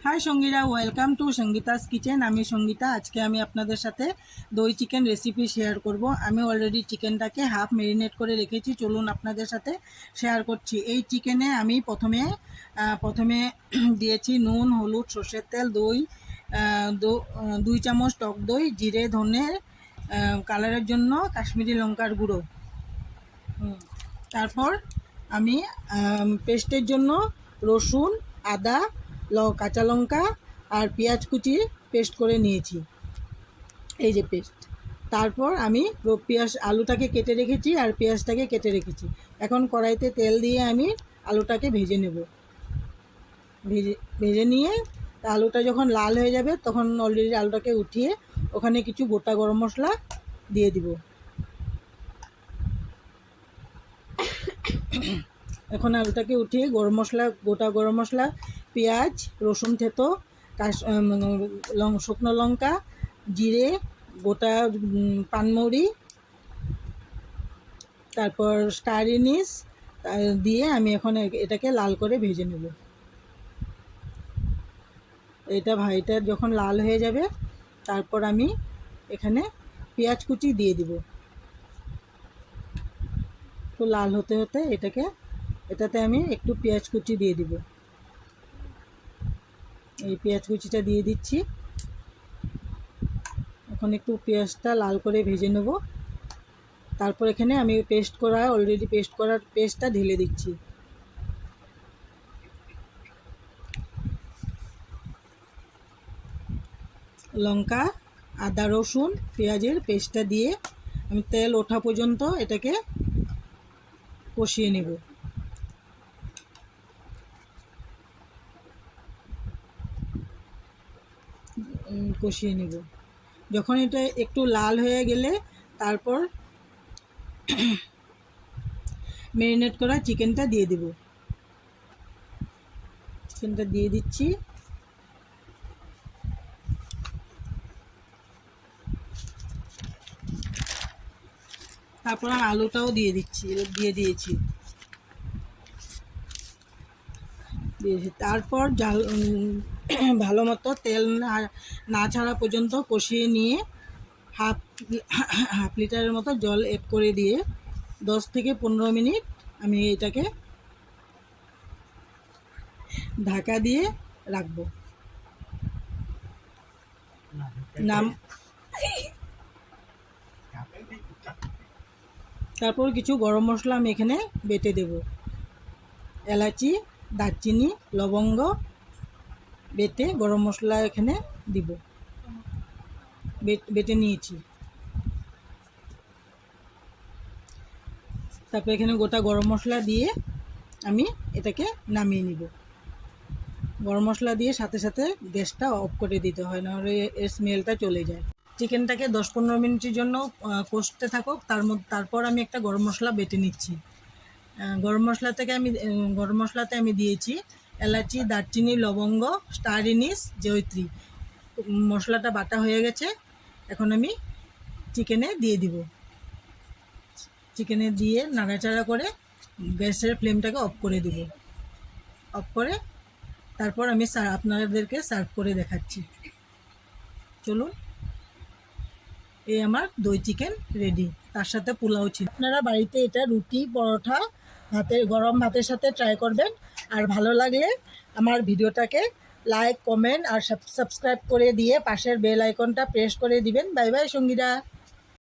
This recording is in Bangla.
হাই সঙ্গীরা, ওয়েলকাম টু সঙ্গীতাস কিচেন। আমি সঙ্গীতা। আজকে আমি আপনাদের সাথে দই চিকেন রেসিপি শেয়ার করব। আমি অলরেডি চিকেনটাকে হাফ মেরিনেট করে রেখেছি, চলুন আপনাদের সাথে শেয়ার করছি। এই চিকেনে আমি প্রথমে দিয়েছি নুন, হলুদ, সর্ষের তেল, দই, 2 চামচ টক দই, জিরে, ধনে, কালারের জন্য কাশ্মীরি লঙ্কার গুঁড়ো। তারপর আমি পেস্টের জন্য রসুন, আদা, কাঁচা লঙ্কা আর পেঁয়াজ কুচি পেস্ট করে নিয়েছি, এই যে পেস্ট। তারপর আমি আলুটাকে কেটে রেখেছি আর পেঁয়াজটাকে কেটে রেখেছি। এখন কড়াইতে তেল দিয়ে আমি আলুটাকে ভেজে নেব। ভেজে নিয়ে আলুটা যখন লাল হয়ে যাবে তখন অলরেডি আলুটাকে উঠিয়ে ওখানে কিছু গোটা গরম মশলা দিয়ে দিব। এখন আলুটাকে উঠিয়ে গোটা গরম মশলা, পেঁয়াজ, রসুন থেতো, শুকনো লঙ্কা, জিরে, গোটা পানমৌরি, তারপর স্টার এনিস দিয়ে আমি এখন এটাকে লাল করে ভেজে নেব। এটা যখন লাল হয়ে যাবে তারপর আমি এখানে পেঁয়াজ কুচি দিয়ে দিব। তো লাল হতে হতে এটাতে আমি একটু পেঁয়াজ কুচি দিয়ে দিব। এই পেঁয়াজ কুচিটা দিয়ে দিচ্ছি। এখন একটু পেঁয়াজটা লাল করে ভেজে নেব। তারপর এখানে আমি অলরেডি পেস্টটা ঢেলে দিচ্ছি। লঙ্কা, আদা, রসুন, পেঁয়াজের পেস্টটা দিয়ে আমি তেল ওঠা পর্যন্ত এটাকে কষিয়ে নেব। যখন এটা একটু লাল হয়ে গেলে তারপর ম্যারিনেট করা চিকেনটা দিয়ে দেব। চিকেনটা দিয়ে দিচ্ছি। তারপর আলুটাও দিয়ে দিয়েছি। তারপর ভালো মতো তেল না ছাড়া পর্যন্ত কষিয়ে নিয়ে হাফ লিটারের মতো জল অ্যাড করে দিয়ে 10 থেকে 15 মিনিট আমি এটাকে ঢাকা দিয়ে রাখবো। তারপর কিছু গরম মশলা আমি এখানে বেটে দেব। এলাচি, দারচিনি, লবঙ্গ বেটে গরম মশলা এখানে দিব, বেটে নিয়েছি। তারপর এখানে গোটা গরম মশলা দিয়ে আমি এটাকে নামিয়ে নিব। গরম মশলা দিয়ে সাথে সাথে গ্যাসটা অফ করে দিতে হয়, নাহলে এর স্মেলটা চলে যায়। চিকেনটাকে 10-15 মিনিটের জন্য কষতে থাকুক। তারপর আমি একটা গরম মশলা বেটে নিচ্ছি। গরম মশলাতে আমি দিয়েছি এলাচি, দারচিনি, লবঙ্গ, স্টার এনিস, জয়িত্রী। মশলাটা বাটা হয়ে গেছে। এখন আমি চিকেনে দিয়ে নাড়াচাড়া করে গ্যাসের ফ্লেমটাকে অফ করে দিব। অফ করে তারপর আমি আপনাদেরকে সার্ভ করে দেখাচ্ছি। চলুন, এই আমার দই চিকেন রেডি। তার সাথে পোলাও ছিল। আপনারা বাড়িতে এটা রুটি, পরোটা, গরম ভাতের সাথে ট্রাই করবেন। আর ভালো লাগলে আমার ভিডিওটাকে লাইক, কমেন্ট আর সাবস্ক্রাইব করে দিয়ে পাশের বেল আইকনটা প্রেস করে দিবেন। বাই বাই সঙ্গীরা।